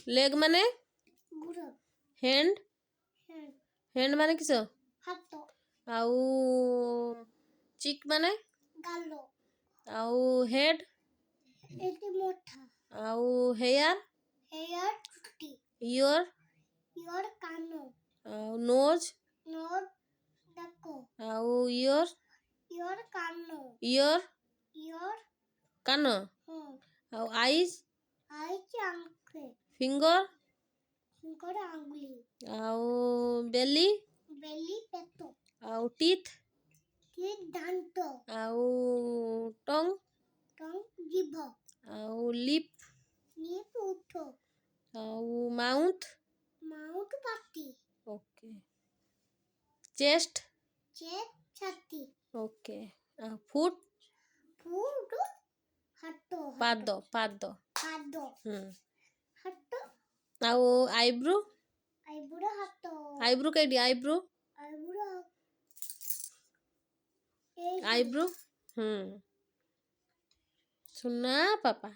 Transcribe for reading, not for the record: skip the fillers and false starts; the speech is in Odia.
ଲେଗ୍ ମାନେ ଗୋଡ଼ ହ୍ୟାଣ୍ଡ ହ୍ୟାଣ୍ଡ ହ୍ୟାଣ୍ଡ ମାନେ କିସ ହାତ ଆଉ ଚିକ୍ ମାନେ ଗାଲ ଆଉ ହେଡ୍ ଏଠି ମୋଠା ଆଉ ହେୟାର ହେୟାର ଚୁଟି ଇୟର ଇୟର କାନ ଆଉ ନୋଜ୍ ନୋଜ ନାକ ଆଉ ଇୟର ଇୟର କାନ ଇୟର ଇୟର କାନ ହଁ ଆଉ ଆଇଜ୍ ଆଇଛି ଆଙ୍ଖେ ଫିଙ୍ଗର ଫିଙ୍ଗର ଆଙ୍ଗୁଳି ଆଉ ବେଲି ବେଲି ପେଟ ଆଉ ଟିଥ୍ କି ଦାନ୍ତ ଆଉ ଟଙ୍ଗ ଟଙ୍ଗ ଜିଭ ଆଉ ଲିପ୍ ନିପ ଉଠ ଆଉ ମାଉଥ ମାଉଥ ପାଟି ଓକେ ଚେଷ୍ଟ ଚେଷ୍ଟ ଛାତି ଓକେ ଆଉ ଫୁଟ୍ ଫୁଟ ହାତ ପାଦ ପାଦ ପାଦ ହାତ ଆଉ ଆଇବ୍ରୋ ଆଇବୁଡ ହାତ ଆଇବ୍ରୋ କେଇଟି ଆଇବ୍ରୋ ଆଇବୁଡ ଆଇବ୍ରୋ ସୁନା ପାପା